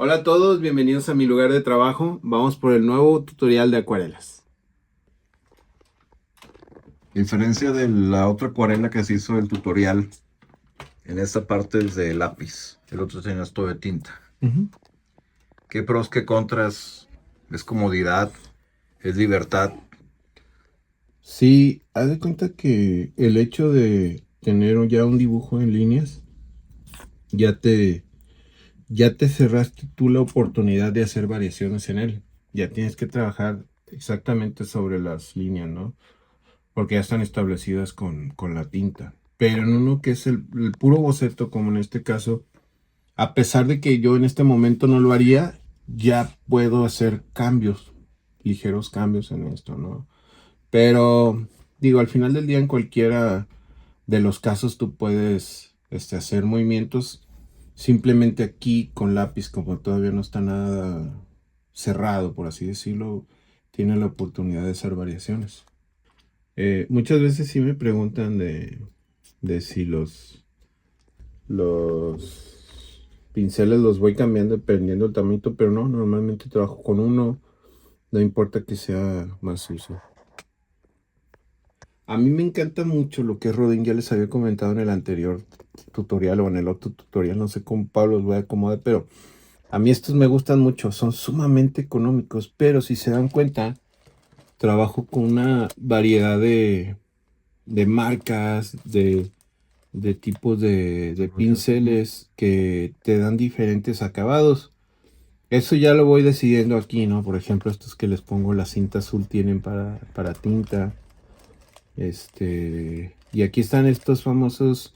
Hola a todos, bienvenidos a mi lugar de trabajo. Vamos por el nuevo tutorial de acuarelas. A diferencia de la otra acuarela que se hizo el tutorial, en esta parte es de lápiz, el otro tenía todo de tinta. ¿Qué pros, qué contras? Es comodidad, es libertad. Sí, haz de cuenta que el hecho de tener ya un dibujo en líneas, ya te, ya te cerraste tú la oportunidad de hacer variaciones en él. Ya tienes que trabajar exactamente sobre las líneas, ¿no? Porque ya están establecidas con la tinta. Pero en uno que es el puro boceto, como en este caso, a pesar de que yo en este momento no lo haría, ya puedo hacer cambios, ligeros cambios en esto, ¿no? Pero digo, al final del día en cualquiera de los casos tú puedes hacer movimientos. Simplemente aquí con lápiz, como todavía no está nada cerrado, por así decirlo, tiene la oportunidad de hacer variaciones. Muchas veces sí me preguntan de si los pinceles los voy cambiando dependiendo del tamaño, pero no, normalmente trabajo con uno, no importa que sea más uso. A mí me encanta mucho lo que es Rodin, ya les había comentado en el anterior tutorial o en el otro tutorial, no sé cómo Pablo los voy a acomodar, pero a mí estos me gustan mucho, son sumamente económicos, pero si se dan cuenta, trabajo con una variedad de marcas, de tipos de pinceles que te dan diferentes acabados. Eso ya lo voy decidiendo aquí, ¿no? Por ejemplo, estos que les pongo la cinta azul tienen para tinta. Y aquí están estos famosos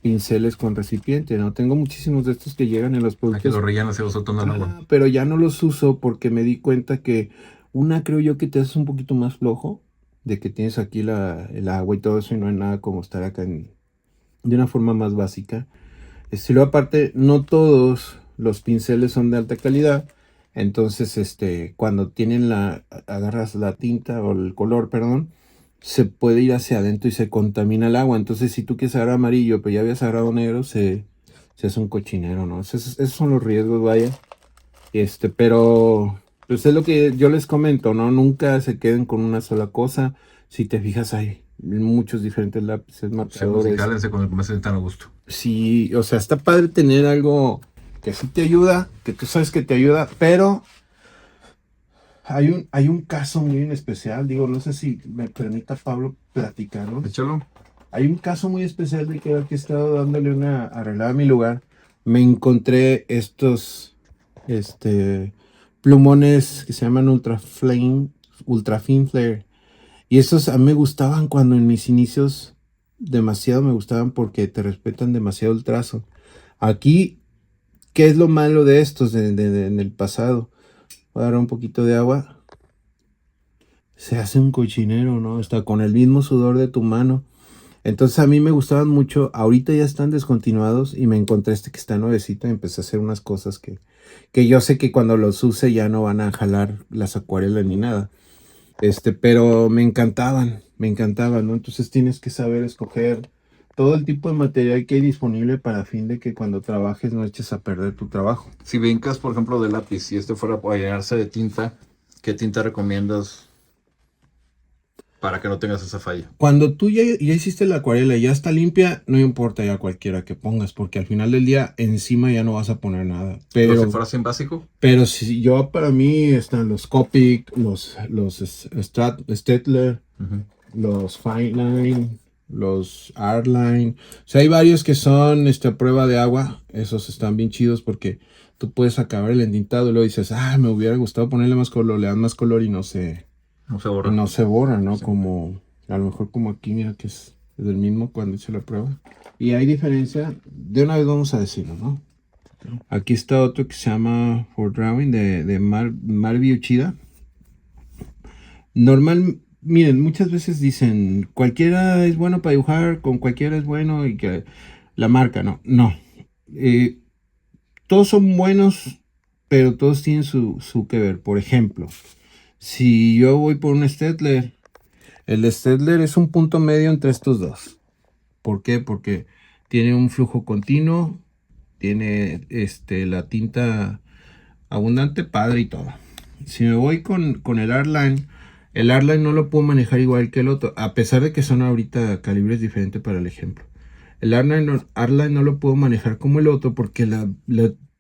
pinceles con recipiente, ¿no? Tengo muchísimos de estos que llegan en los A que lo productos. rellenas y lo soltando el agua. Pero ya no los uso porque me di cuenta que una creo yo que te hace un poquito más flojo, de que tienes aquí el agua y todo eso y no hay nada como estar acá de una forma más básica. Luego aparte, no todos los pinceles son de alta calidad. Entonces, cuando agarras la tinta o el color, perdón, se puede ir hacia adentro y se contamina el agua. Entonces, si tú quieres agarrar amarillo, pero ya habías agarrado negro, se hace un cochinero, ¿no? Esos son los riesgos, vaya. Pero, pues es lo que yo les comento, ¿no? Nunca se queden con una sola cosa. Si te fijas, hay muchos diferentes lápices, Opciones y marcadores. jálense con el que más se sientan a gusto. Sí, o sea, está padre tener algo que sí te ayuda, que tú sabes que te ayuda, pero hay un caso muy en especial, digo, no sé si me permita Pablo platicarlos. Échalo. Hay un caso muy especial de que aquí he estado dándole una arreglada a mi lugar. Me encontré estos, plumones que se llaman Ultra Fin Flare. Y estos a mí me gustaban cuando en mis inicios demasiado me gustaban porque te respetan demasiado el trazo. Aquí, ¿qué es lo malo de estos en el pasado? Voy a dar un poquito de agua. Se hace un cochinero, ¿no? Está con el mismo sudor de tu mano. Entonces a mí me gustaban mucho. Ahorita ya están descontinuados y me encontré este que está nuevecito y empecé a hacer unas cosas que yo sé que cuando los use ya no van a jalar las acuarelas ni nada. Pero me encantaban, ¿no? Entonces tienes que saber escoger todo el tipo de material que hay disponible para fin de que cuando trabajes no eches a perder tu trabajo. Si brincas, por ejemplo, de lápiz, si este fuera para llenarse de tinta, ¿qué tinta recomiendas para que no tengas esa falla? Cuando tú ya hiciste la acuarela y ya está limpia, no importa ya cualquiera que pongas, porque al final del día encima ya no vas a poner nada. Pero si Pero, fuera sin básico, pero si yo para mí están los Copic, los Staedtler, los Fine Line, los Artline. O sea, hay varios que son a prueba de agua. Esos están bien chidos porque tú puedes acabar el entintado y luego dices, me hubiera gustado ponerle más color, le dan más color no se y borra. no se borra, ¿no? Sí. Como, a lo mejor como aquí, mira que es del mismo cuando hice la prueba. Y hay diferencia, de una vez vamos a decirlo, ¿no? Aquí está otro que se llama For Drawing de Marvi Uchida. Miren, muchas veces dicen, cualquiera es bueno para dibujar, con cualquiera es bueno y que la marca, no, no. Eh, todos son buenos, pero todos tienen su que ver. Por ejemplo, si yo voy por un Staedtler, el Staedtler es un punto medio entre estos dos. ¿Por qué? Porque tiene un flujo continuo, tiene la tinta abundante, padre y todo. Si me voy con el Artline no lo puedo manejar igual que el otro, a pesar de que son ahorita calibres diferentes para el ejemplo. El Artline no lo puedo manejar como el otro porque la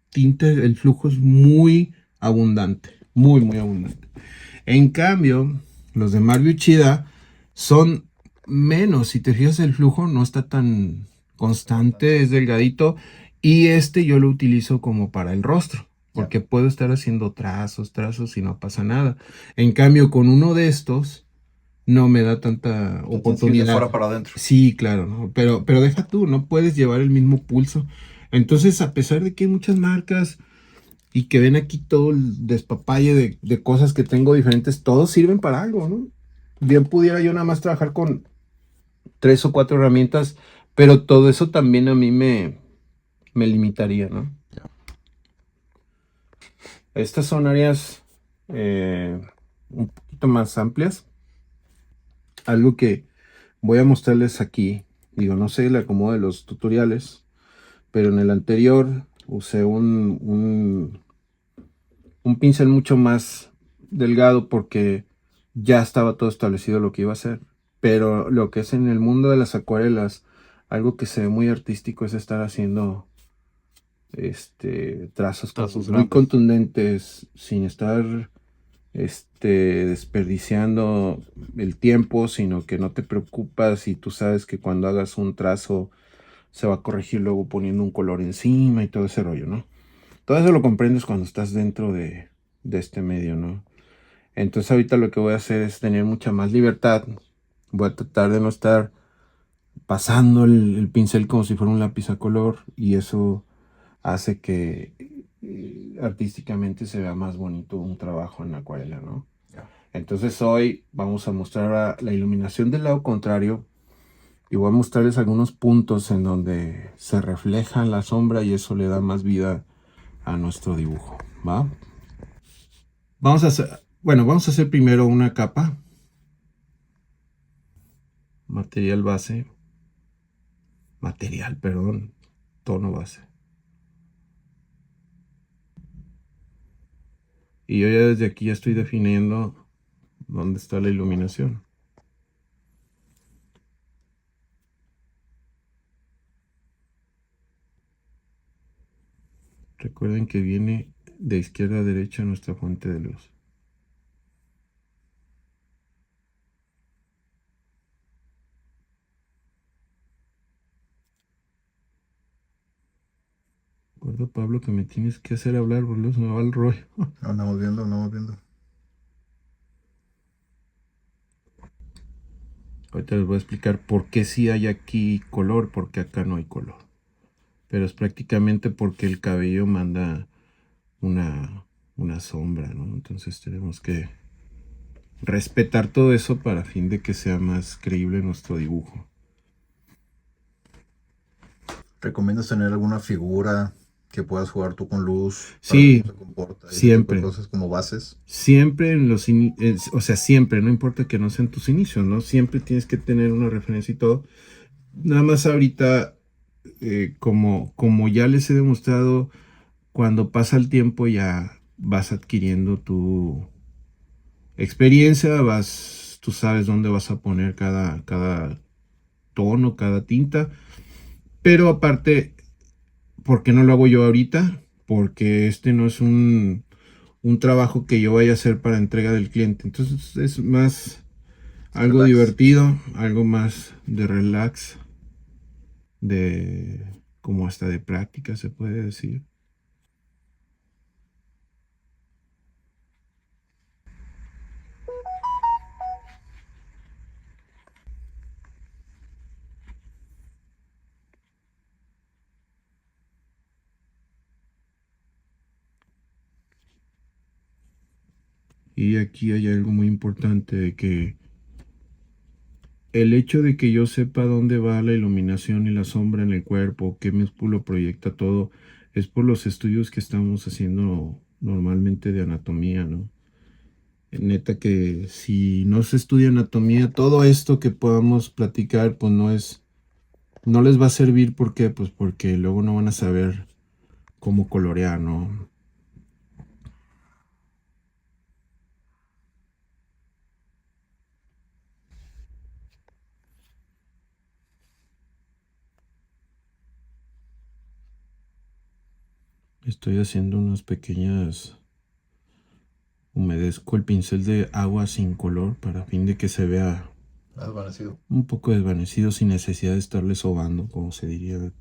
tinta, el flujo es muy abundante, muy, muy abundante. En cambio, los de Marvio Uchida son menos. Si te fijas, el flujo no está tan constante, es delgadito. Y yo lo utilizo como para el rostro, porque puedo estar haciendo trazos y no pasa nada. En cambio, con uno de estos, no me da tanta oportunidad. De fuera para adentro. Sí, claro, ¿no? Pero deja tú, no puedes llevar el mismo pulso. Entonces, a pesar de que hay muchas marcas y que ven aquí todo el despapalle de cosas que tengo diferentes, todos sirven para algo, ¿no? Bien pudiera yo nada más trabajar con 3 o 4 herramientas, pero todo eso también a mí me limitaría, ¿no? Estas son áreas un poquito más amplias. Algo que voy a mostrarles aquí, digo, no sé el acomodo de los tutoriales, pero en el anterior usé un pincel mucho más delgado porque ya estaba todo establecido lo que iba a hacer. Pero lo que es en el mundo de las acuarelas, algo que se ve muy artístico es estar haciendo trazos muy contundentes sin estar desperdiciando el tiempo, sino que no te preocupas y tú sabes que cuando hagas un trazo se va a corregir luego poniendo un color encima y todo ese rollo, ¿no? Todo eso lo comprendes cuando estás dentro de este medio, ¿no? Entonces ahorita lo que voy a hacer es tener mucha más libertad. Voy a tratar de no estar pasando el pincel como si fuera un lápiz a color y eso hace que artísticamente se vea más bonito un trabajo en acuarela, ¿no? Entonces hoy vamos a mostrar la iluminación del lado contrario y voy a mostrarles algunos puntos en donde se refleja la sombra y eso le da más vida a nuestro dibujo, ¿va? Vamos a hacer primero una capa, tono base. Y yo ya desde aquí ya estoy definiendo dónde está la iluminación. Recuerden que viene de izquierda a derecha nuestra fuente de luz. Recuerda, Pablo, que me tienes que hacer hablar, boludo, se me va el rollo. Andamos viendo. Ahorita les voy a explicar por qué sí hay aquí color, por qué acá no hay color. Pero es prácticamente porque el cabello manda una sombra, ¿no? Entonces tenemos que respetar todo eso para fin de que sea más creíble nuestro dibujo. ¿Recomiendas tener alguna figura que puedas jugar tú con luz? Sí, cómo se comporta, siempre. Cosas como bases. Siempre siempre, no importa que no sean tus inicios, ¿no? Siempre tienes que tener una referencia y todo. Nada más ahorita, como ya les he demostrado, cuando pasa el tiempo ya vas adquiriendo tu experiencia, tú sabes dónde vas a poner cada tono, cada tinta. Pero aparte, ¿por qué no lo hago yo ahorita? Porque no es un trabajo que yo vaya a hacer para entrega del cliente. Entonces es más algo divertido, algo más de relax, como hasta de práctica se puede decir. Y aquí hay algo muy importante de que el hecho de que yo sepa dónde va la iluminación y la sombra en el cuerpo, qué músculo proyecta todo, es por los estudios que estamos haciendo normalmente de anatomía, ¿no? Neta que si no se estudia anatomía, todo esto que podamos platicar, pues no les va a servir. ¿Por qué? Pues porque luego no van a saber cómo colorear, ¿no? Estoy haciendo unas pequeñas... Humedezco el pincel de agua sin color para fin de que se vea Desvanecido. un poco desvanecido sin necesidad de estarle sobando, como se diría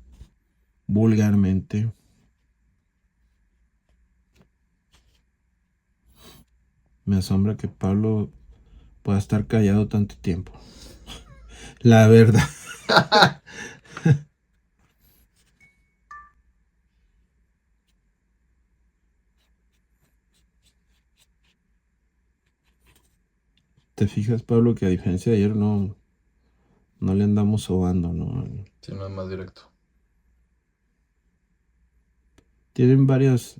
vulgarmente. Me asombra que Pablo pueda estar callado tanto tiempo. La verdad. ¿Te fijas, Pablo, que a diferencia de ayer no le andamos sobando, ¿no? Si no es más directo. Tienen varios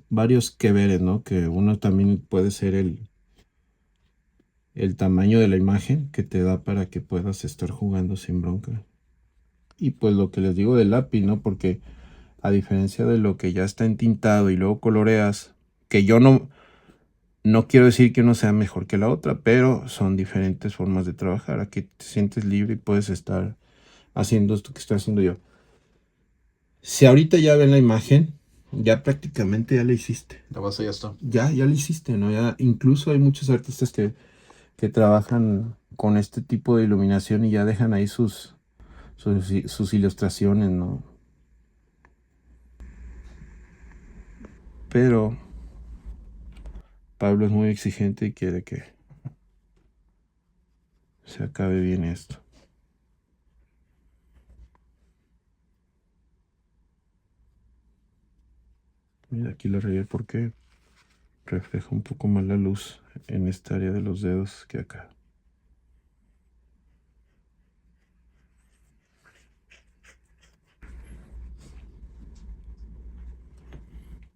que veres, ¿no? Que uno también puede ser el tamaño de la imagen que te da para que puedas estar jugando sin bronca. Y pues lo que les digo del lápiz, ¿no? Porque a diferencia de lo que ya está entintado y luego coloreas, que yo no quiero decir que uno sea mejor que la otra, pero son diferentes formas de trabajar. Aquí te sientes libre y puedes estar haciendo esto que estoy haciendo yo. Si ahorita ya ven la imagen, ya prácticamente ya la hiciste. La base ya está. Ya la hiciste, ¿no? Ya, incluso hay muchos artistas que trabajan con este tipo de iluminación y ya dejan ahí sus ilustraciones, ¿no? Pero Pablo es muy exigente y quiere que se acabe bien esto. Mira, aquí lo regué porque refleja un poco más la luz en esta área de los dedos que acá.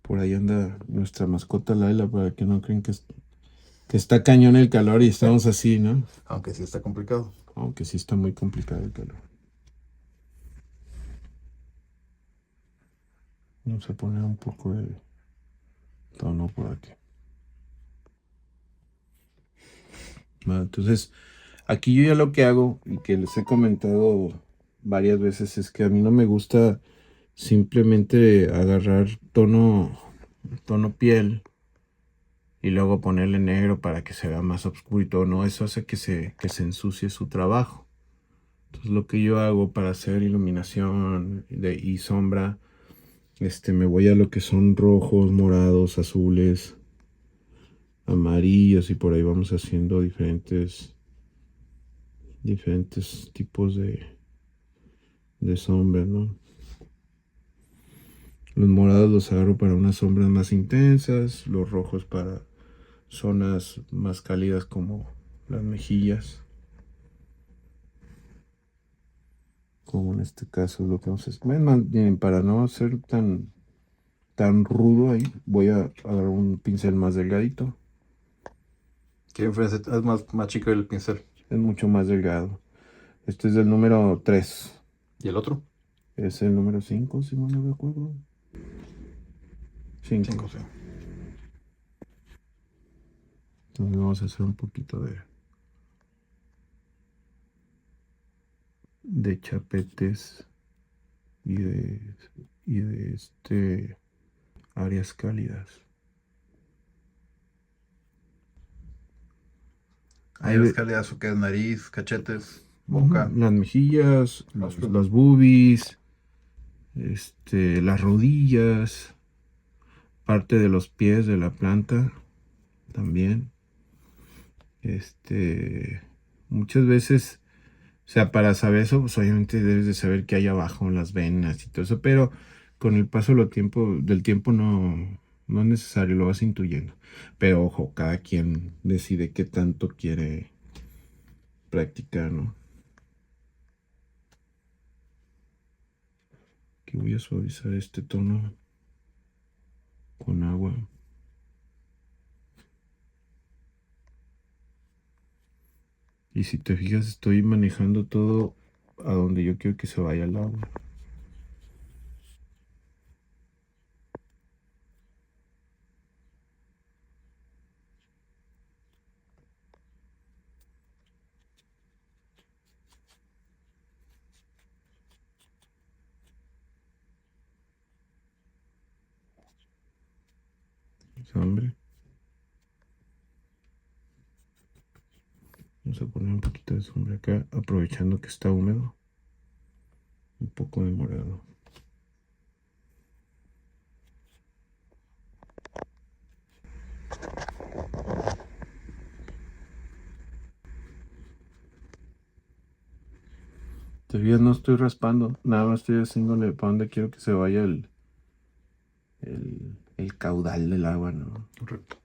Por ahí anda nuestra mascota Laila para que no creen que está cañón el calor y estamos así, ¿no? Aunque sí está complicado. Aunque sí está muy complicado el calor. Vamos a poner un poco de tono por aquí. Bueno, entonces, aquí yo ya lo que hago y que les he comentado varias veces es que a mí no me gusta simplemente agarrar tono piel y luego ponerle negro para que se vea más oscuro y todo. No, eso hace que se ensucie su trabajo. Entonces lo que yo hago para hacer iluminación y sombra, me voy a lo que son rojos, morados, azules, amarillos y por ahí vamos haciendo diferentes tipos de sombra, ¿no? Los morados los agarro para unas sombras más intensas, los rojos para zonas más cálidas como las mejillas. Como en este caso es lo que vamos a hacer. Miren, para no ser tan rudo ahí, voy a agarrar un pincel más delgadito. ¿Qué diferencia? Es más chico el pincel. Es mucho más delgado. Este es del número 3. ¿Y el otro? Es el número 5, si no me acuerdo. 5. 5, sí. Entonces vamos a hacer un poquito de chapetes y de áreas cálidas. Hay las calidades, o que es nariz, cachetes, boca. Las mejillas, Rostro. las boobies, las rodillas, parte de los pies de la planta también. Muchas veces, o sea, para saber eso, pues obviamente debes de saber qué hay abajo en las venas y todo eso, pero con el paso del tiempo no es necesario, lo vas intuyendo. Pero ojo, cada quien decide qué tanto quiere practicar, ¿no? Aquí voy a suavizar este tono con agua. Y si te fijas, estoy manejando todo a donde yo quiero que se vaya el agua. Sombra. Vamos a poner un poquito de sombra acá, aprovechando que está húmedo. Un poco de morado. Todavía no estoy raspando, nada más estoy haciéndole para donde quiero que se vaya el caudal del agua, ¿no? Correcto.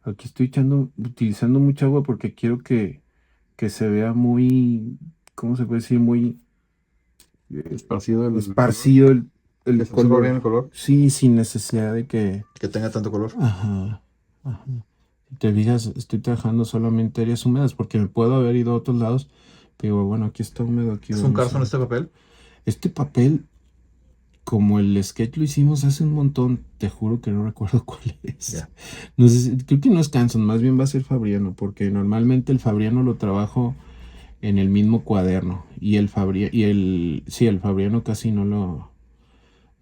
Aquí estoy utilizando mucha agua porque quiero que se vea muy, ¿cómo se puede decir? Muy Esparcido esparcido el que se absorba color. bien el color. Sí, sin necesidad de que... Que tenga tanto color. Ajá, ajá. Si te fijas, estoy trabajando solamente áreas húmedas porque me puedo haber ido a otros lados. Pero bueno, aquí está húmedo, aquí ¿Es un vamos Carson este papel? Este papel, como el sketch lo hicimos hace un montón, te juro que no recuerdo cuál es. Ya. No sé, creo que no es Canson, más bien va a ser Fabriano, porque normalmente el Fabriano lo trabajo en el mismo cuaderno. Y el Fabriano casi no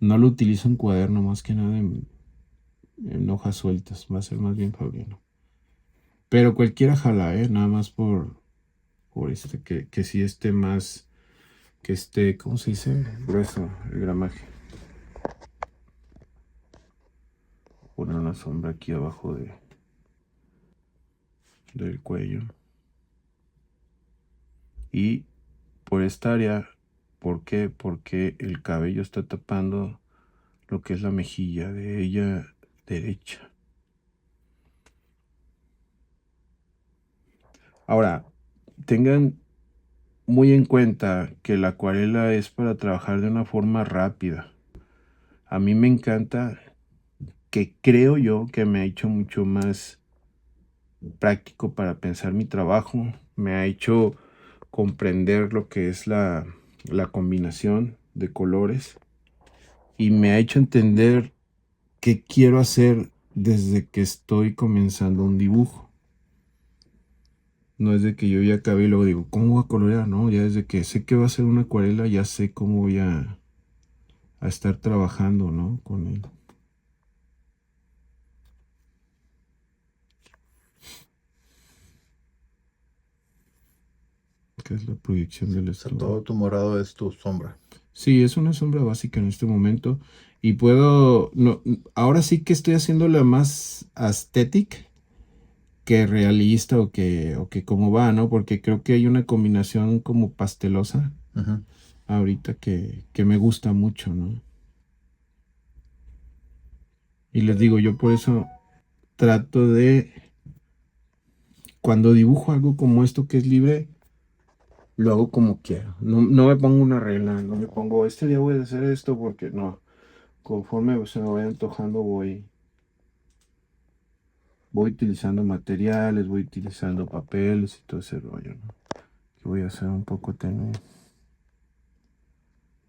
lo utilizo en cuaderno, más que nada en hojas sueltas. Va a ser más bien Fabriano. Pero cualquiera jala, nada más por que sí esté más, que esté, ¿cómo se dice? Grueso el gramaje. Poner una sombra aquí abajo del cuello. Y por esta área, ¿por qué? Porque el cabello está tapando lo que es la mejilla de ella derecha. Ahora, tengan muy en cuenta que la acuarela es para trabajar de una forma rápida. A mí me encanta, que creo yo que me ha hecho mucho más práctico para pensar mi trabajo, me ha hecho comprender lo que es la combinación de colores y me ha hecho entender qué quiero hacer desde que estoy comenzando un dibujo. No es de que yo ya acabé y luego digo, ¿cómo voy a colorear? No, ya desde que sé que va a ser una acuarela, ya sé cómo voy a estar trabajando, ¿no? Con él. ¿Qué es la proyección del estado? Todo tu morado es tu sombra. Sí, es una sombra básica en este momento. Y puedo, no, ahora sí que estoy haciendo la más aesthetic que realista o que cómo va, ¿no? Porque creo que hay una combinación como pastelosa ahorita que me gusta mucho, ¿no? Y les digo, yo por eso trato de, cuando dibujo algo como esto que es libre, lo hago como quiero. No me pongo una regla, no me pongo, este día voy a hacer esto porque no. Conforme se me vaya antojando voy utilizando materiales, voy utilizando papeles y todo ese rollo, ¿no? Que voy a hacer un poco tenue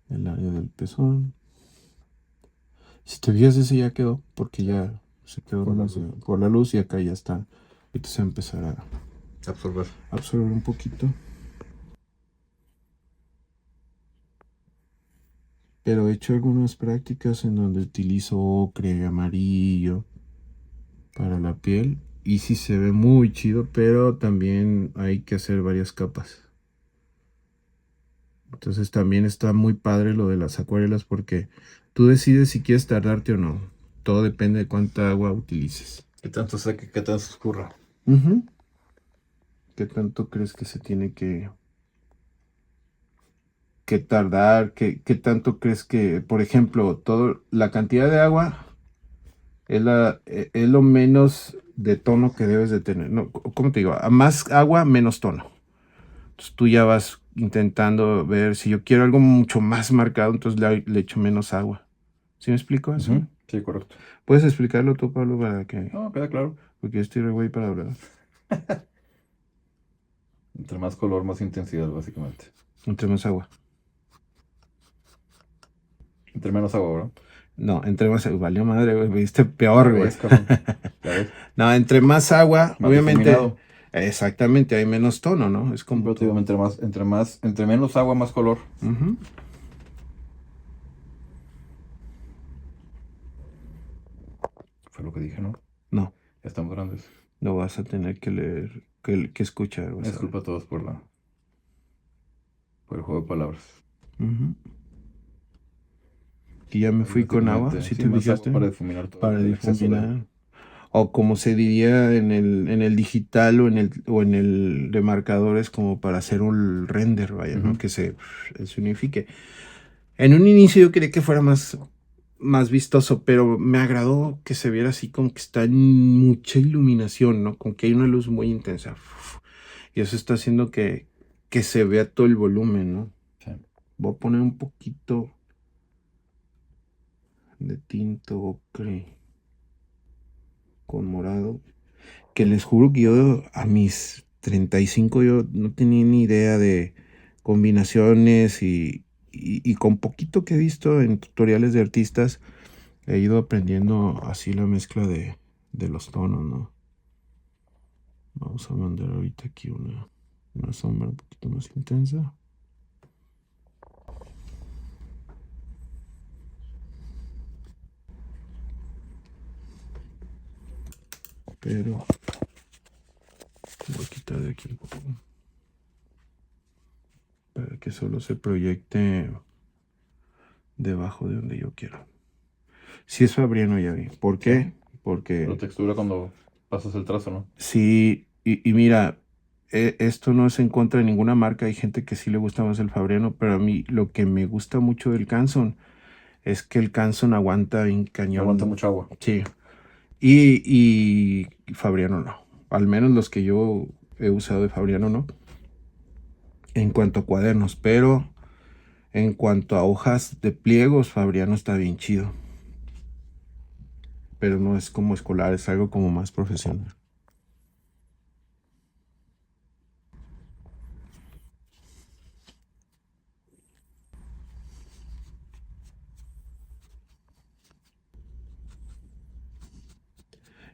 el área del pezón. Si te fijas, ese ya quedó, porque ya se quedó por la luz y acá ya está. Ahorita se va a empezar a absorber un poquito. Pero he hecho algunas prácticas en donde utilizo ocre y amarillo para la piel. Y sí se ve muy chido, pero también hay que hacer varias capas. Entonces también está muy padre lo de las acuarelas porque tú decides si quieres tardarte o no. Todo depende de cuánta agua utilices. ¿Qué tanto seque, qué tanto escurra? ¿Qué tanto crees que se tiene que tardar? ¿Qué tanto crees que, por ejemplo, la cantidad de agua es lo menos de tono que debes de tener? No, ¿cómo te digo? A más agua, menos tono. Entonces tú ya vas intentando ver si yo quiero algo mucho más marcado, entonces le echo menos agua. ¿Sí me explico eso? Sí, correcto. ¿Puedes explicarlo tú, Pablo, para que... No, queda claro. Porque estoy re güey para hablar. Entre más color, más intensidad, básicamente. Entre más agua. Entre menos agua, ¿verdad? No, entre más agua. Valió madre, güey. Viste peor, güey. No, entre más agua, más obviamente... difuminado. Exactamente, hay menos tono, ¿no? Es como... Pero te digo, entre menos agua, más color. lo que dije, ¿no? No, Ya estamos grandes. lo vas a tener que leer, que escuchar. Vas a ver. Disculpa a todos por el juego de palabras. Ujú. Que ya me fui con agua, si Sí, te más agua fijaste, para difuminar todo para el exceso de... difuminar. O como se diría en el digital o en el de marcadores, como para hacer un render, vaya, ¿no? Ujú. Que se unifique. En un inicio yo quería que fuera más vistoso, pero me agradó que se viera así como que está en mucha iluminación, ¿no? Como que hay una luz muy intensa. Y eso está haciendo que se vea todo el volumen, ¿no? Sí. Voy a poner un poquito de tinto ocre con morado. Que les juro que yo a mis 35 yo no tenía ni idea de combinaciones y con poquito que he visto en tutoriales de artistas he ido aprendiendo así la mezcla de los tonos, ¿no? Vamos a mandar ahorita aquí una sombra un poquito más intensa. Pero voy a quitar de aquí un poco para que solo se proyecte debajo de donde yo quiero. Si es Fabriano, ya vi. ¿Por qué? Sí. Porque La textura cuando pasas el trazo, ¿no? sí, y mira, esto no es en contra de ninguna marca, hay gente que sí le gusta más el Fabriano, pero a mí lo que me gusta mucho del Canson es que el Canson aguanta bien cañón. Aguanta mucha agua. Sí, y Fabriano no, al menos los que yo he usado de Fabriano no, en cuanto a cuadernos, pero en cuanto a hojas de pliegos, Fabriano está bien chido, pero no es como escolar, es algo como más profesional.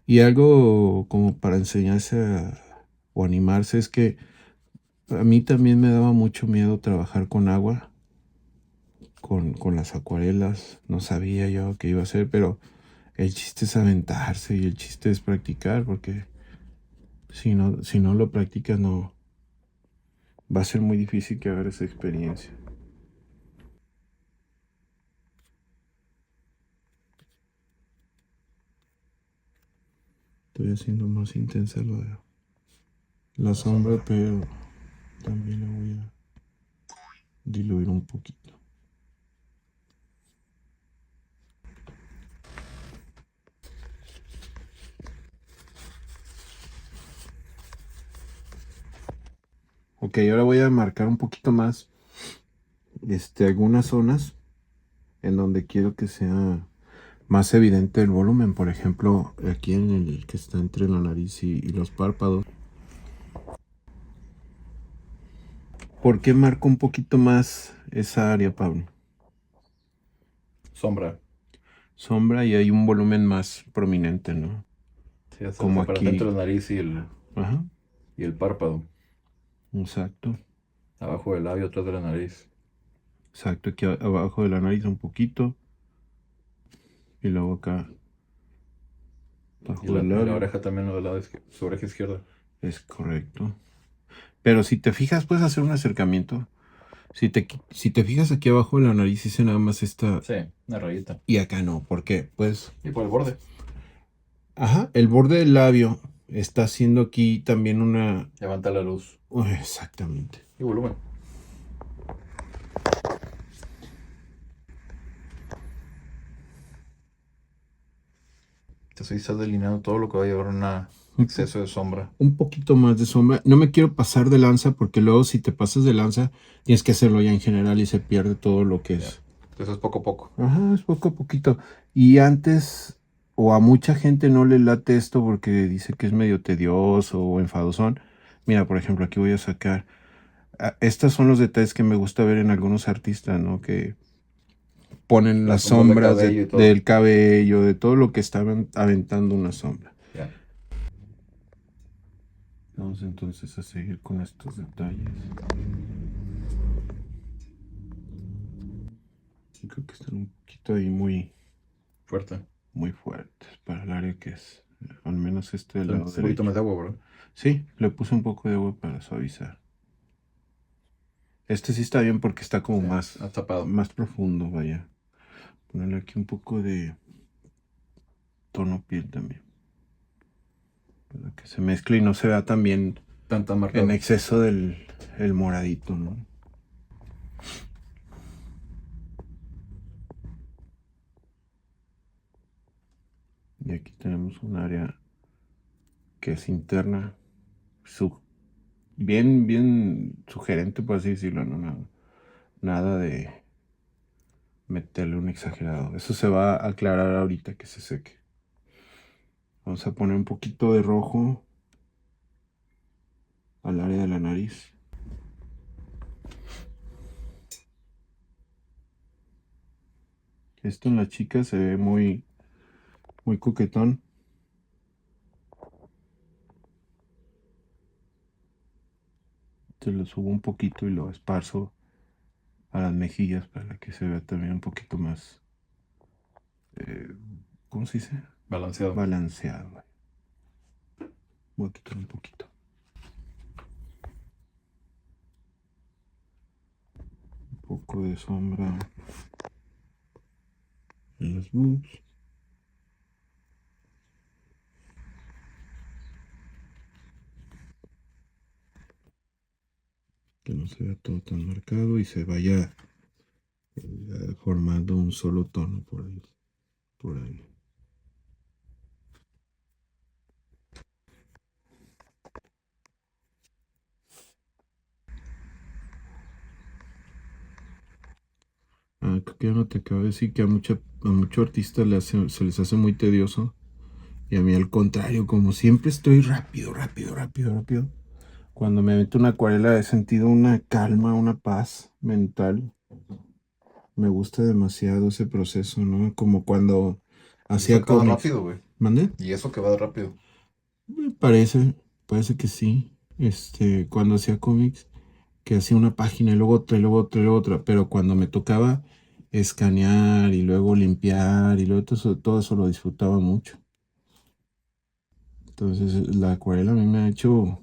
Y algo como para enseñarse o animarse es que a mí también me daba mucho miedo trabajar con agua, con las acuarelas. No sabía yo qué iba a hacer, pero el chiste es aventarse y el chiste es practicar, porque si no lo practicas no va a ser muy difícil que hagas esa experiencia. Estoy haciendo más intensa la sombra, pero también la voy a diluir un poquito. Ok, ahora voy a marcar un poquito más algunas zonas en donde quiero que sea más evidente el volumen. Por ejemplo, aquí en el que está entre la nariz y los párpados. ¿Por qué marco un poquito más esa área, Pablo? Sombra. Sombra y hay un volumen más prominente, ¿no? Sí, hace la Como separación entre aquí. la nariz Ajá, y el párpado. exacto. Abajo del labio, atrás de la nariz. Exacto, aquí abajo de la nariz un poquito. Y luego acá, Y abajo la, del y la labio. oreja también del lado su oreja izquierda. Es correcto. Pero si te fijas, puedes hacer un acercamiento. Si te fijas aquí abajo de la nariz, hice nada más esta. Sí, una rayita. Y acá no. ¿Por qué? Pues, Y por el borde. ajá, el borde del labio está haciendo aquí también una. Levanta la luz. Exactamente. Y volumen. Entonces ahí estás delineando todo lo que va a llevar un exceso de sombra. Un poquito más de sombra. No me quiero pasar de lanza porque luego si te pasas de lanza tienes que hacerlo ya en general y se pierde todo lo que es. Entonces es poco a poco. Ajá, es poco a poquito. Y antes, o a mucha gente no le late esto porque dice que es medio tedioso o enfadosón. Mira, por ejemplo, aquí voy a sacar. Estos son los detalles que me gusta ver en algunos artistas, ¿no? Que ponen Las las sombras de sombras cabello y todo. del cabello, de todo lo que estaban aventando una sombra. Ya. Vamos entonces a seguir con estos detalles. Creo que están un poquito ahí muy... Fuerte. muy fuertes para el área que es. Al menos este del lado Un poquito más derecho. de agua, ¿verdad? Sí, le puse un poco de agua para suavizar. Este sí está bien porque está como Sí, más, más tapado. más profundo, vaya. Ponerle aquí un poco de tono piel también. Para que se mezcle y no se vea tan bien Tan en marcado. exceso del el moradito, ¿no? Y aquí tenemos un área que es interna, su, bien sugerente, por así decirlo, ¿no? Nada de meterle un exagerado. Eso se va a aclarar ahorita que se seque. Vamos a poner un poquito de rojo al área de la nariz. Esto en la chica se ve muy, muy coquetón. Te lo subo un poquito y lo esparzo a las mejillas para que se vea también un poquito más, eh, ¿cómo se dice? Balanceado. Balanceado. Voy a quitar un poquito. Un poco de sombra en los boobs. Que no se vea todo tan marcado y se vaya formando un solo tono por ahí. Por ahí. Ah, creo que ya no te acabo de decir que a muchos artistas se les hace muy tedioso. Y a mí al contrario, como siempre estoy rápido. Cuando me meto una acuarela he sentido una calma, una paz mental. Me gusta demasiado ese proceso, ¿no? Como cuando Y eso hacía que va cómics. rápido, güey. ¿Mande? Y eso que va rápido. Parece que sí. Cuando hacía cómics, que hacía una página y luego otra y luego otra y luego otra, pero cuando me tocaba escanear y luego limpiar y luego todo eso lo disfrutaba mucho. Entonces la acuarela a mí me ha hecho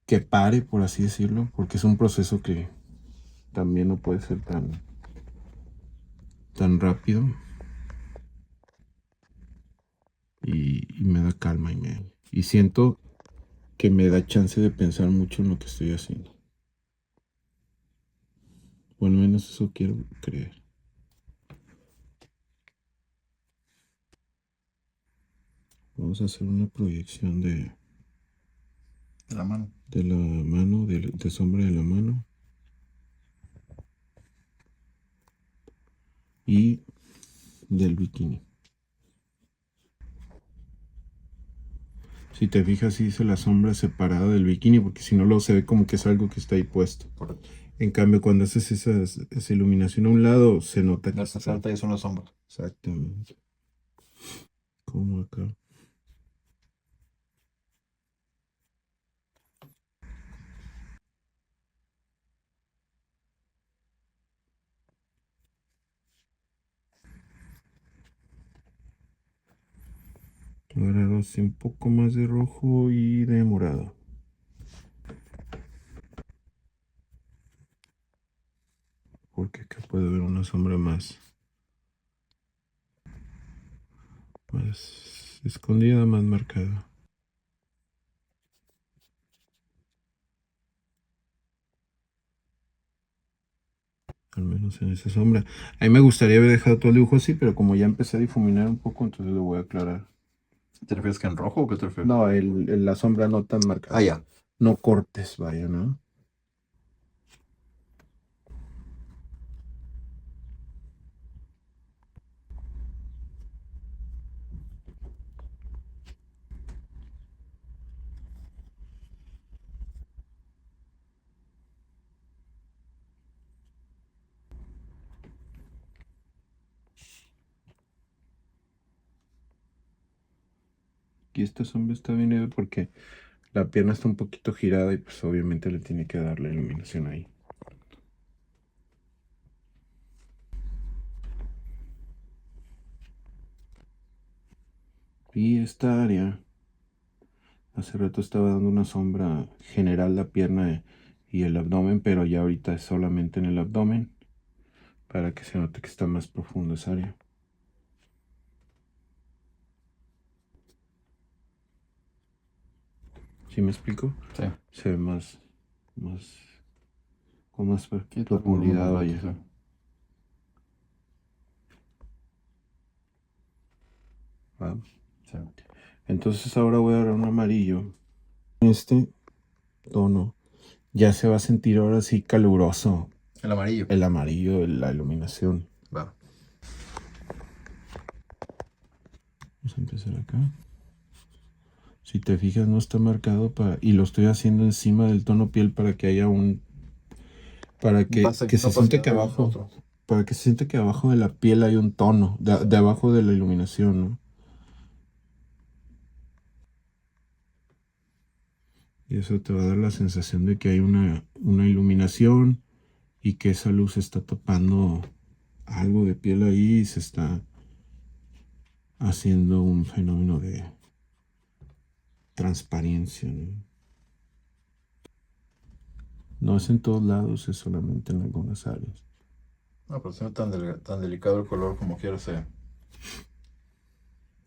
que pare, por así decirlo, porque es un proceso que también no puede ser tan rápido y me da calma y siento que me da chance de pensar mucho en lo que estoy haciendo. O al menos eso quiero creer. Vamos a hacer una proyección De la mano. de la mano, de sombra de la mano y del bikini. Si te fijas, sí dice la sombra separada del bikini, porque si no, luego se ve como que es algo que está ahí puesto. Correcto. En cambio, cuando haces esa iluminación a un lado, se nota que La salta y es una sombra. exactamente. Como acá. Ahora hago así un poco más de rojo y de morado. Porque acá puede ver una sombra más escondida, más marcada. Al menos en esa sombra. A mí me gustaría haber dejado todo el dibujo así, pero como ya empecé a difuminar un poco, entonces lo voy a aclarar. ¿Te refieres que en rojo o qué te refieres? No, la sombra no tan marcada. Ah, ya. No cortes, vaya, ¿no? Y esta sombra está bien leve porque la pierna está un poquito girada y pues obviamente le tiene que dar la iluminación ahí. Y esta área, hace rato estaba dando una sombra general la pierna y el abdomen, pero ya ahorita es solamente en el abdomen, para que se note que está más profundo esa área. ¿Sí me explico? Sí. Se ve con más Sí, profundidad, vaya. sí. ¿Va? Sí. Entonces ahora voy a dar un amarillo. Este tono ya se va a sentir ahora sí caluroso. El amarillo. El amarillo, la iluminación. Va. Vamos a empezar acá. Si te fijas, no está marcado y lo estoy haciendo encima del tono piel para que haya para que se siente que abajo, para que se siente que abajo de la piel hay un tono, de abajo de la iluminación, ¿no? Y eso te va a dar la sensación de que hay una iluminación y que esa luz está tapando algo de piel ahí y se está haciendo un fenómeno de transparencia, ¿no? No es en todos lados, es solamente en algunas áreas. No, pero si no es tan delicado el color como quiera sea.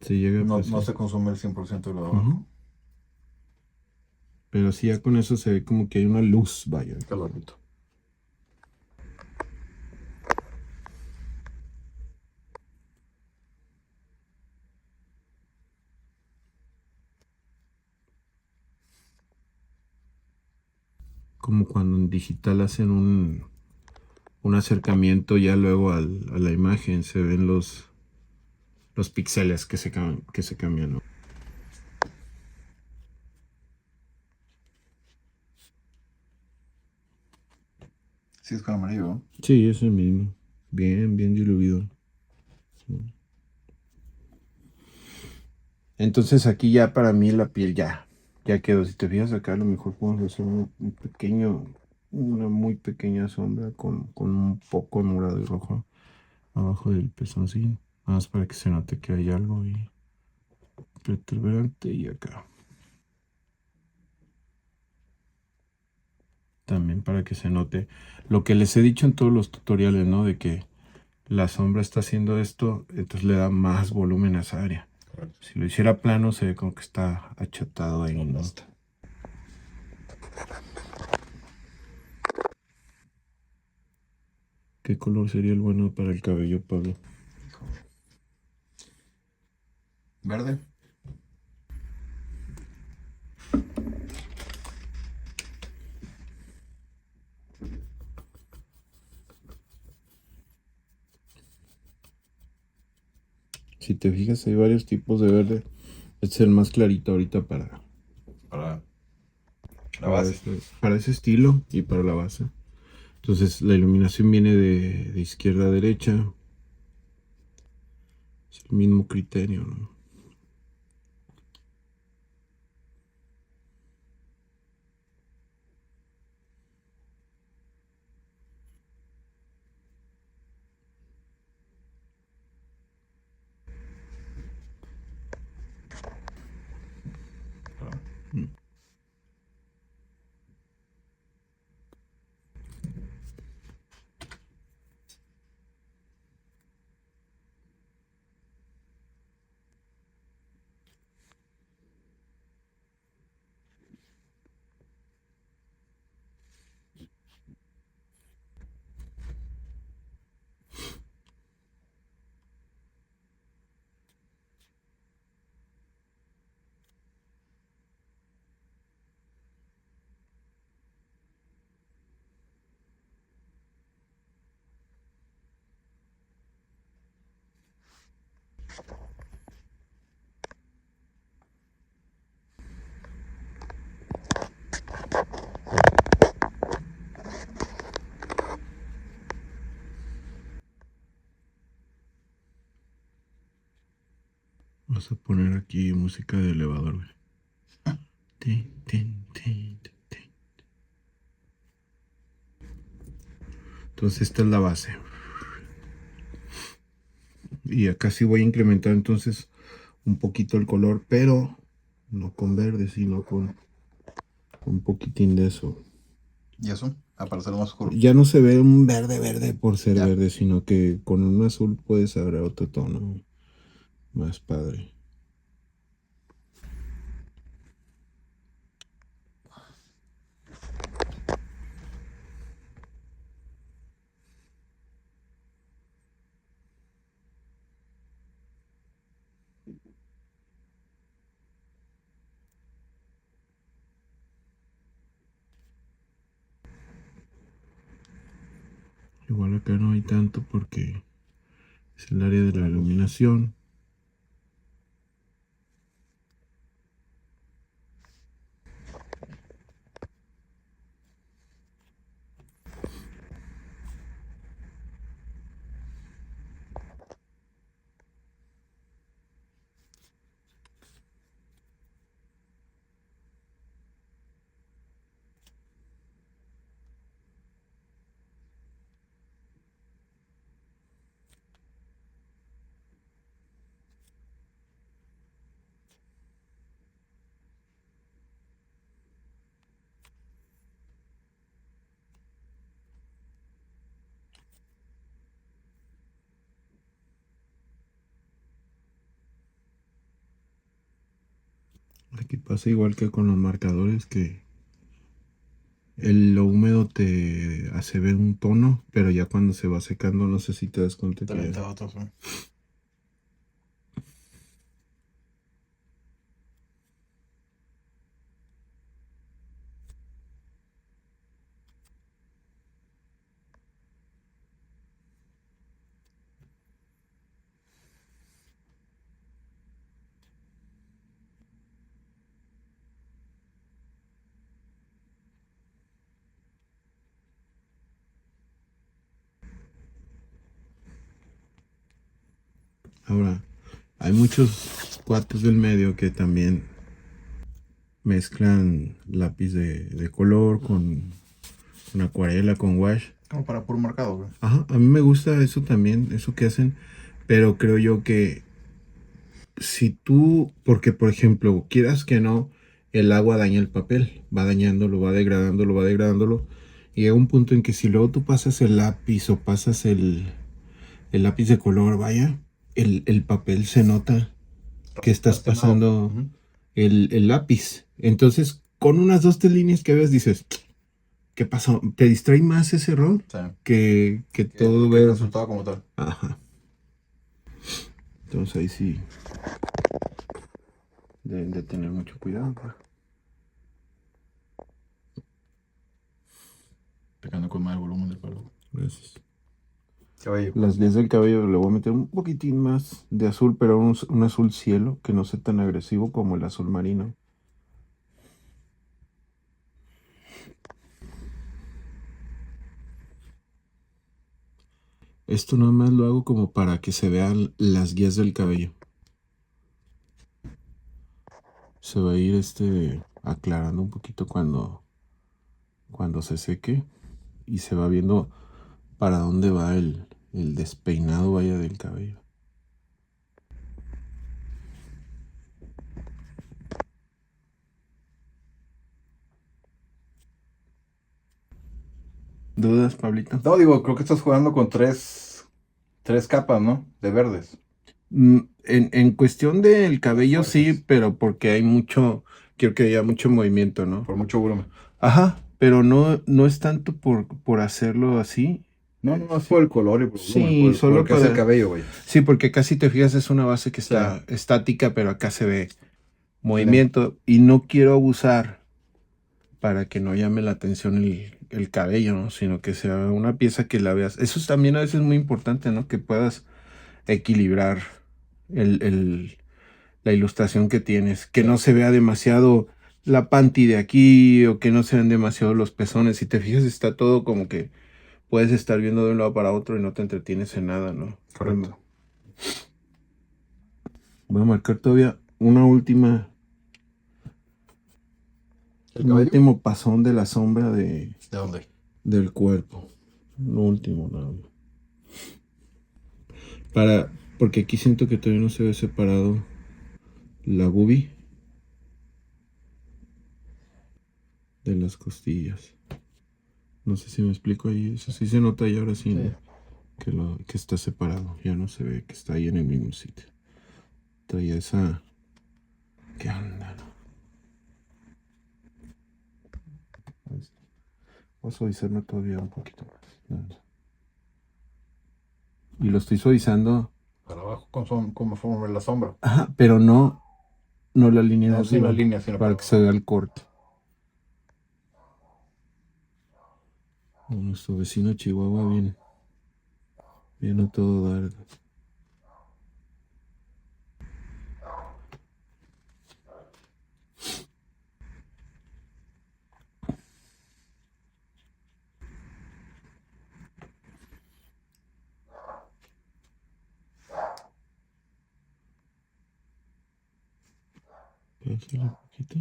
Se llega a No se consume el 100% de lo de abajo. Pero sí, ya con eso se ve como que hay una luz, vaya. Calorito. Como cuando en digital hacen un acercamiento ya luego a la imagen, se ven los píxeles que se cambian, ¿no? Sí, es con amarillo, ¿no? Sí, es el mismo. Bien, bien diluido. Entonces aquí ya para mí la piel ya quedó. Si te fijas acá, a lo mejor podemos hacer una muy pequeña sombra con un poco morado y rojo abajo del pezoncillo. Nada más para que se note que hay algo ahí protuberante y acá. También para que se note lo que les he dicho en todos los tutoriales, ¿no? De que la sombra está haciendo esto, entonces le da más volumen a esa área. Correcto. Si lo hiciera plano, se ve como que está achatado ahí, ¿no? Basta. ¿Qué color sería el bueno para el cabello, Pablo? Verde. Si te fijas, hay varios tipos de verde. Este es el más clarito ahorita para La base. para ese estilo y para la base. Entonces la iluminación viene de izquierda a derecha. Es el mismo criterio, ¿no? Vas a poner aquí música de elevador, güey. Tin, tin, tin, tin, tin. Entonces esta es la base. Y acá sí voy a incrementar entonces un poquito el color, pero no con verde, sino con un poquitín de eso. ¿Y eso? Para hacerlo más oscuro. Ya no se ve un verde verde por ser Ya. verde, sino que con un azul puedes agarrar otro tono más padre. Igual acá no hay tanto porque es el área de la iluminación. Aquí pasa igual que con los marcadores que lo húmedo te hace ver un tono, pero ya cuando se va secando no sé si te das cuenta que ya... Otro, sí. Ahora, hay muchos cuates del medio que también mezclan lápiz de color con acuarela, con wash. Como para puro marcado, güey. Ajá, a mí me gusta eso también, eso que hacen, pero creo yo que si tú, porque por ejemplo, quieras que no, el agua daña el papel, va dañándolo, va degradándolo, va degradándolo, y llega un punto en que si luego tú pasas el lápiz o pasas el lápiz de color, vaya, el papel se nota que estás pasando Ujú. el lápiz. Entonces, con unas dos, tres líneas que ves, dices, ¿qué pasó? Te distrae más ese error Sí. que todo Que el ver. resultado como tal. Ajá. Entonces ahí sí deben de tener mucho cuidado, pues. Pegando con más el volumen del pelo. Gracias. Cabello. Las líneas del cabello le voy a meter un poquitín más de azul, pero un azul cielo que no sea tan agresivo como el azul marino. Esto nada más lo hago como para que se vean las guías del cabello. Se va a ir aclarando un poquito cuando se seque y se va viendo para dónde va el despeinado vaya del cabello. ¿Dudas, Pablito? No, digo, creo que estás jugando con tres capas, ¿no? De verdes. En cuestión del cabello sí, fuertes. pero porque hay mucho, quiero que haya mucho movimiento, ¿no? Por mucho volumen. Ajá, pero no es tanto por hacerlo así. No, no, es por el color y por el volumen, Sí, por solo lo que hace el para... cabello, güey. Sí, porque casi te fijas es una base que Sí. está estática, pero acá se ve movimiento y no quiero abusar para que no llame la atención el cabello, ¿no? Sino que sea una pieza que la veas. Eso es también a veces muy importante, ¿no? Que puedas equilibrar la ilustración que tienes, que Sí. no se vea demasiado la panty de aquí o que no se vean demasiado los pezones. Si te fijas, está todo como que puedes estar viendo de un lado para otro y no te entretienes en nada, ¿no? Correcto. Voy a marcar todavía una última, ¿El un cabello? último pasón de la sombra ¿De dónde? del cuerpo. Un último, nada más. Porque aquí siento que todavía no se ve separado la boobie de las costillas. No sé si me explico ahí. Eso sí se nota y ahora sí, ¿no? Que está separado. Ya no se ve que está ahí en el mismo sitio. Traía esa... ¿Qué onda? Ahí está. Voy a suavizarme todavía un poquito más. Nada. Y lo estoy suavizando. Para abajo, como forma la sombra. Ajá, pero no, no la línea de No, sí, la arriba. línea, sino Para que se vea el corte. Nuestro vecino Chihuahua viene a todo dar. Pásale un poquito.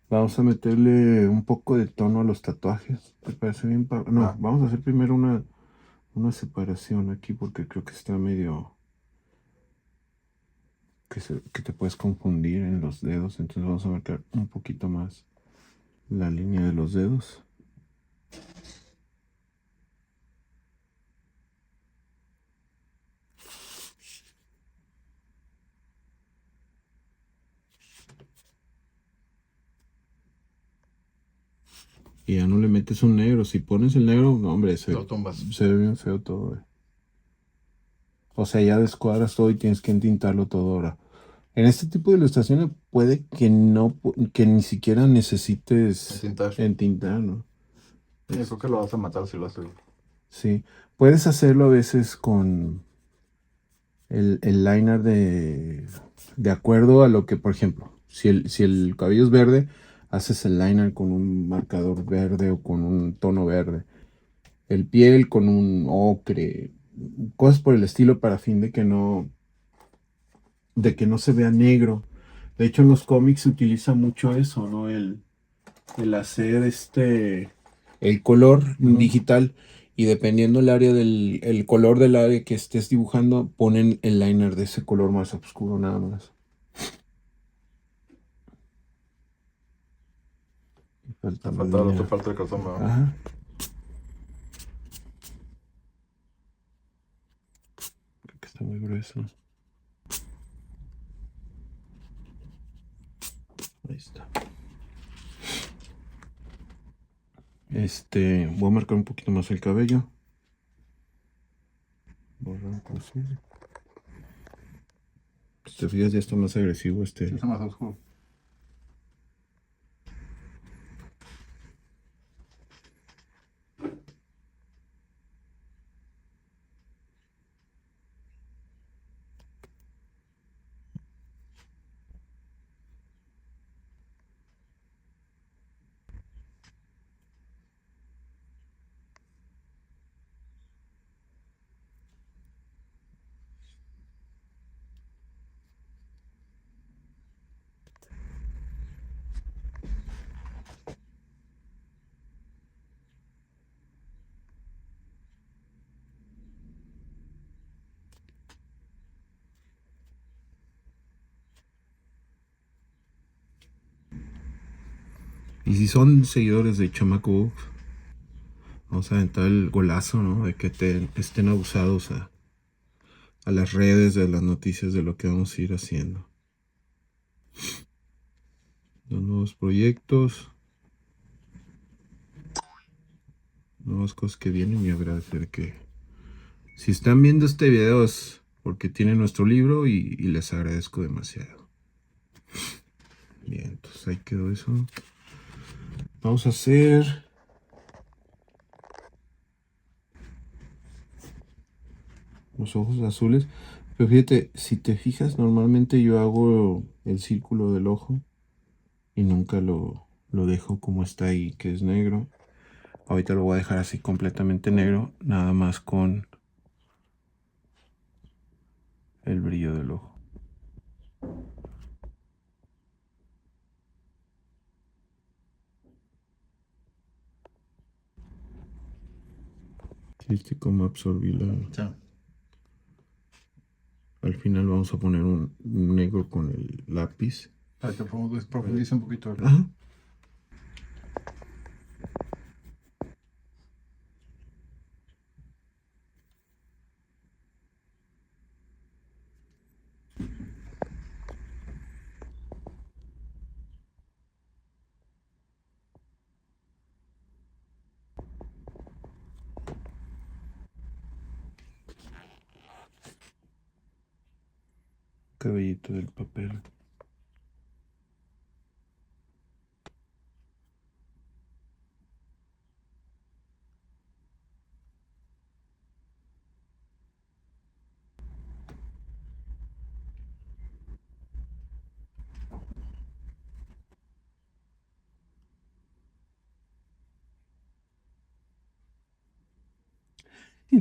Vamos a meterle un poco de tono a los tatuajes. ¿Te parece bien? No, vamos a hacer primero una separación aquí porque creo que está medio... que te puedes confundir en los dedos. Entonces vamos a marcar un poquito más la línea de los dedos. Y ya no le metes un negro. Si pones el negro, no, hombre, Lo tumbas. se ve bien feo todo. O sea, ya descuadras todo y tienes que entintarlo todo ahora. En este tipo de ilustraciones puede que no, que ni siquiera necesites Entintar. entintar, ¿no? Yo creo que lo vas a matar si lo haces. Sí, puedes hacerlo a veces con el liner de acuerdo a lo que, por ejemplo, si el cabello es verde, haces el liner con un marcador verde o con un tono verde. El piel con un ocre, cosas por el estilo para fin de que no se vea negro. De hecho, en los cómics se utiliza mucho eso, ¿no? El hacer el color digital y dependiendo el color del área que estés dibujando, ponen el liner de ese color más oscuro nada más. Falta la Falta la línea. otra parte del calzón, ¿verdad? Ajá. Creo que está muy grueso. Ahí está. Voy a marcar un poquito más el cabello. Borrar, cursiva. Si te fijas, ya está más agresivo Sí, está más oscuro. Y si son seguidores de Chamaco Uf, vamos a aventar el golazo, ¿no? De que estén abusados a las redes de las noticias de lo que vamos a ir haciendo. Los nuevos proyectos, nuevas cosas que vienen y agradecer que si están viendo este video es porque tienen nuestro libro y les agradezco demasiado. Bien, entonces ahí quedó eso. Vamos a hacer los ojos azules. Pero fíjate, si te fijas, normalmente yo hago el círculo del ojo y nunca lo dejo como está ahí, que es negro. Ahorita lo voy a dejar así completamente negro, nada más con el brillo del ojo. ¿Viste cómo absorbí la...? Sí. Al final vamos a poner un negro con el lápiz. Para que profundice un poquito. Ajá. Cabellito del papel.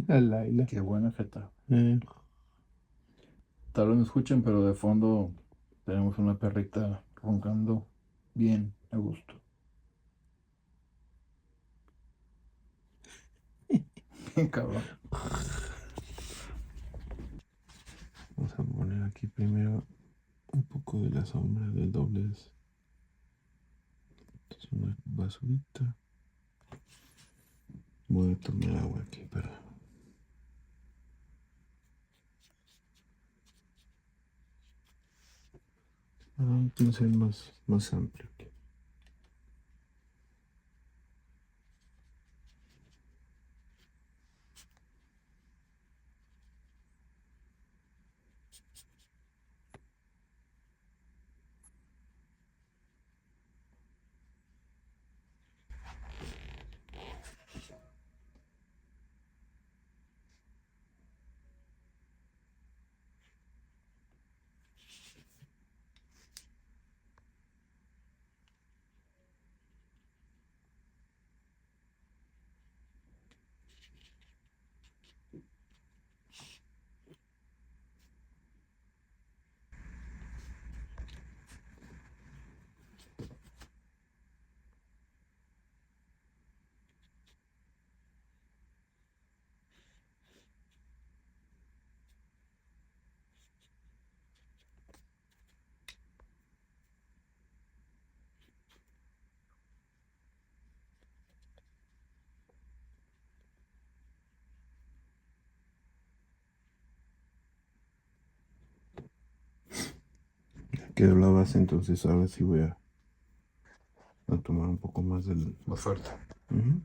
La Laila. Qué buena feta. Eh, Tal vez no escuchen, pero de fondo tenemos una perrita roncando bien a gusto. Bien cabrón. Vamos a poner aquí primero un poco de la sombra del doblez. Esto es una basurita. Voy a tomar agua aquí, perdón. Un pincel más amplio aquí. Quedó la base, entonces ahora sí voy a tomar un poco más del... Más fuerte. Ujú.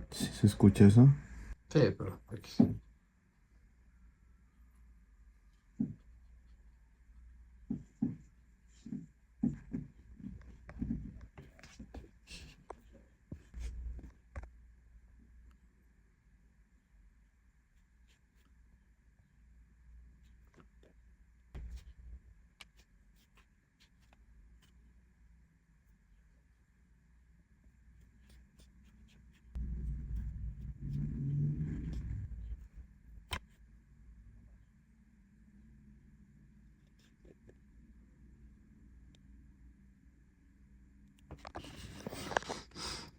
¿Sí se escucha eso? Sí, pero X.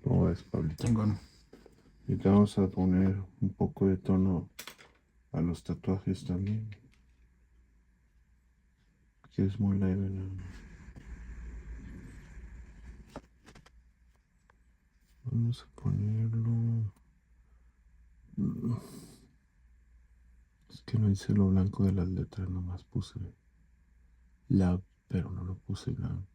¿Cómo ves, Pablito? Chingón. Y te vamos a poner un poco de tono a los tatuajes también. Que es muy leve, ¿no? Vamos a ponerlo... Es que no hice lo blanco de las letras, nomás puse la, pero no lo puse blanco.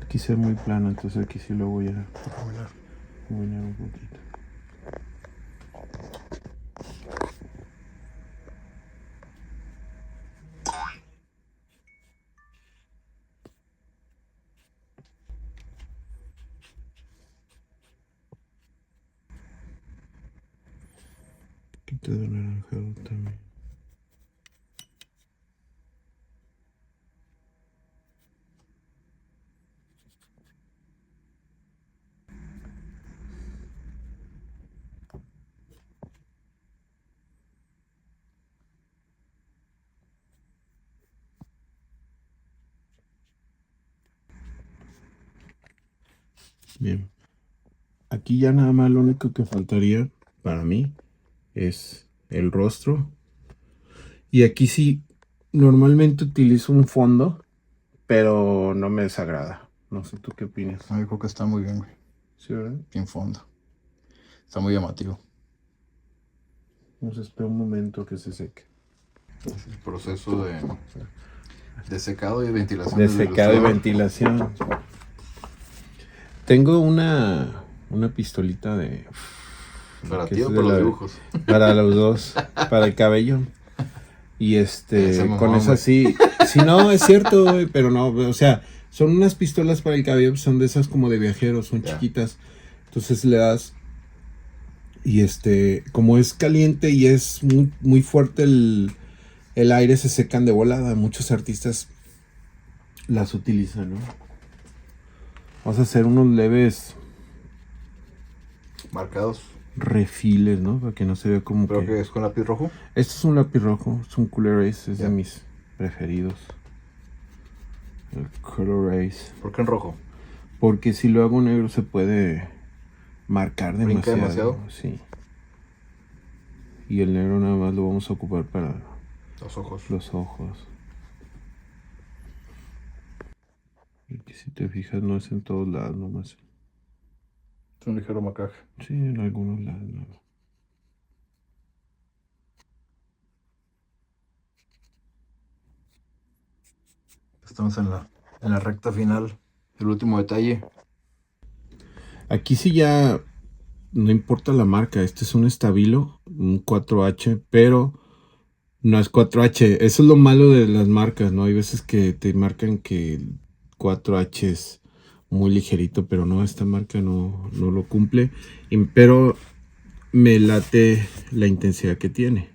aquí sea muy plano, entonces aquí sí lo voy a mover un poquito. Un poquito de anaranjado también. Bien. Aquí ya nada más lo único que faltaría para mí es el rostro. Y aquí sí, normalmente utilizo un fondo, pero no me desagrada. No sé tú qué opinas. Yo creo que está muy bien, güey. ¿Sí, verdad? Sin fondo. Está muy llamativo. Vamos a esperar un momento que se seque. Es el proceso de secado y de ventilación. De del secado y ilustrador. ventilación. Tengo una pistolita de... Para que ti es o de para los la- dibujos. Para los dos, para el cabello. Y Ese mamón, con esa güey. sí, sí, no, es cierto, güey, pero no, o sea, son unas pistolas para el cabello, son de esas como de viajeros, son Ya. chiquitas. Entonces le das y como es caliente y es muy, muy fuerte el aire, se secan de volada. Muchos artistas las utilizan, ¿no? Vamos a hacer unos leves Marcados. refiles, ¿no? Para que no se vea como Creo que... que es con lápiz rojo. Este es un lápiz rojo, es un Cooler Ace, es Ya. de mis preferidos. El Cooler Ace. ¿Por qué en rojo? Porque si lo hago negro se puede marcar ¿Brinca demasiado. demasiado? Sí. Y el negro nada más lo vamos a ocupar para Los ojos. los ojos. Y que si te fijas no es en todos lados nomás. Es un ligero macaje. Sí, en algunos lados no. Estamos en la recta final. El último detalle. Aquí sí ya no importa la marca. Este es un Stabilo, un 4H, pero no es 4H. Eso es lo malo de las marcas, ¿no? Hay veces que te marcan que el 4H es muy ligerito, pero no, esta marca no lo cumple. Pero me late la intensidad que tiene.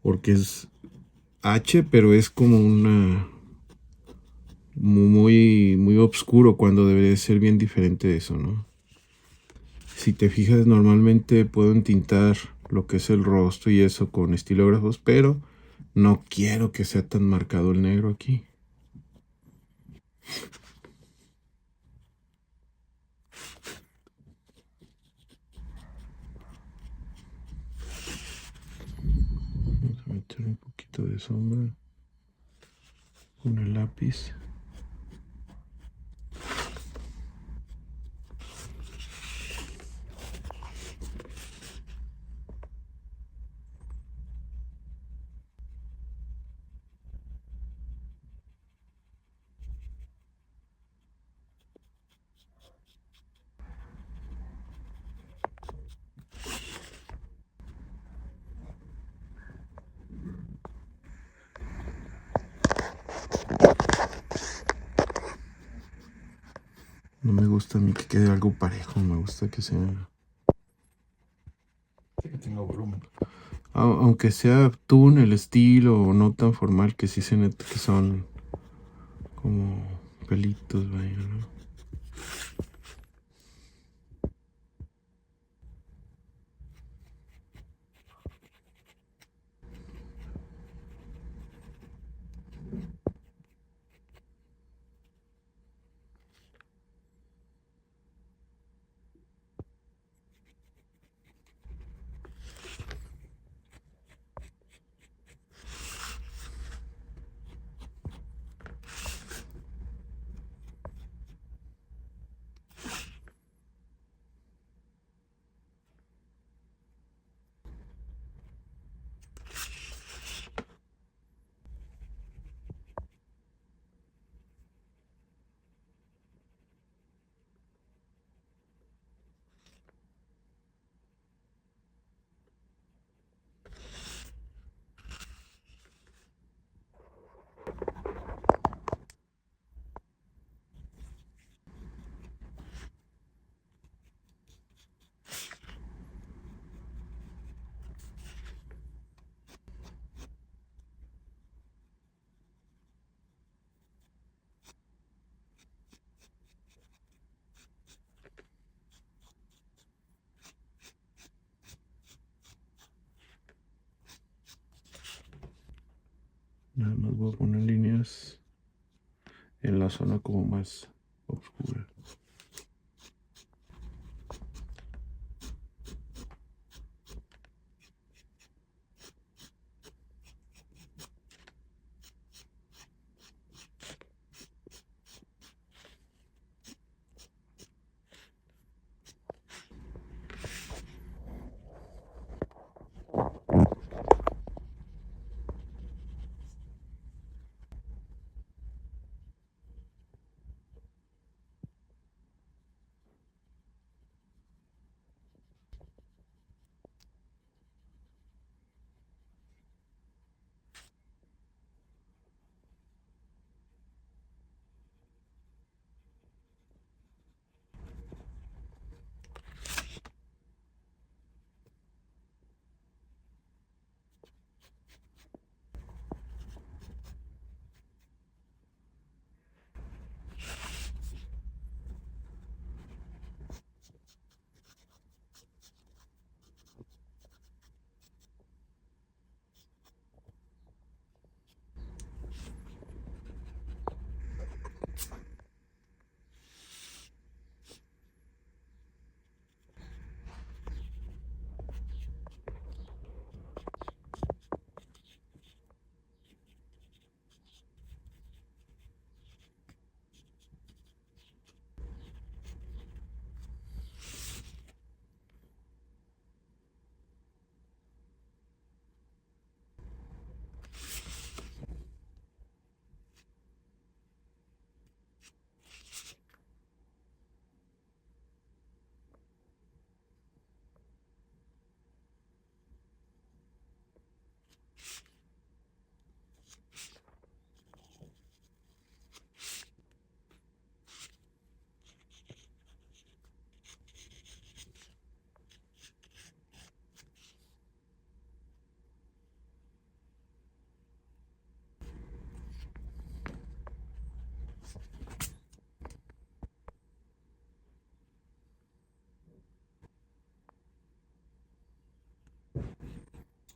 Porque es H, pero es como una... muy, muy oscuro cuando debería ser bien diferente de eso, ¿no? Si te fijas, normalmente puedo entintar lo que es el rostro y eso con estilógrafos, pero no quiero que sea tan marcado el negro aquí. Vamos a meter un poquito de sombra con el lápiz. No me gusta a mí que quede algo parejo, me gusta que sea... Sí, que tenga volumen. Aunque sea tune el estilo o no tan formal, que sí se nota que son como pelitos, vaya, ¿no? Nada más voy a poner líneas en la zona como más oscura.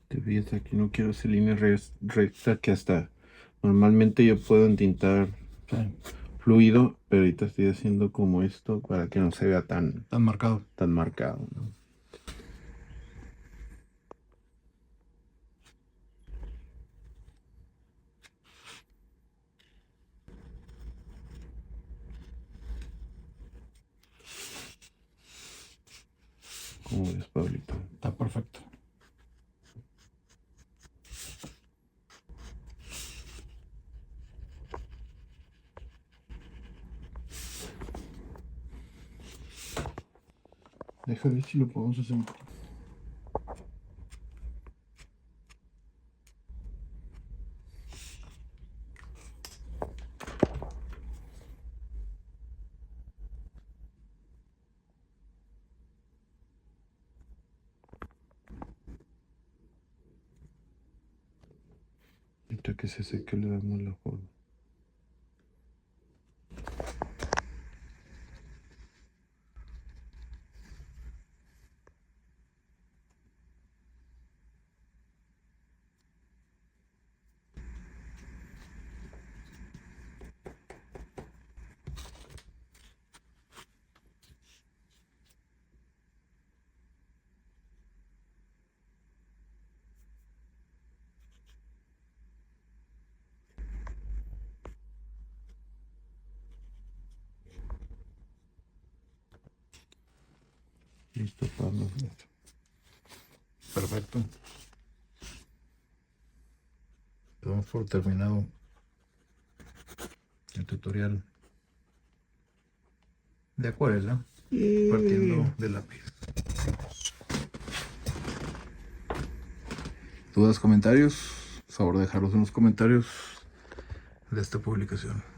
Te fijas, aquí no quiero hacer línea recta, que hasta normalmente yo puedo entintar Sí, fluido, pero ahorita estoy haciendo como esto para que no se vea tan tan marcado. marcado, ¿no? Como ves, Pablito. Está perfecto. Deja ver si lo podemos hacer. Ahorita que se seque le damos la forma. Listo, Pablo. Perfecto. Damos por terminado el tutorial de acuarela partiendo de lápiz. ¿Dudas, comentarios? Por favor, dejarlos en los comentarios de esta publicación.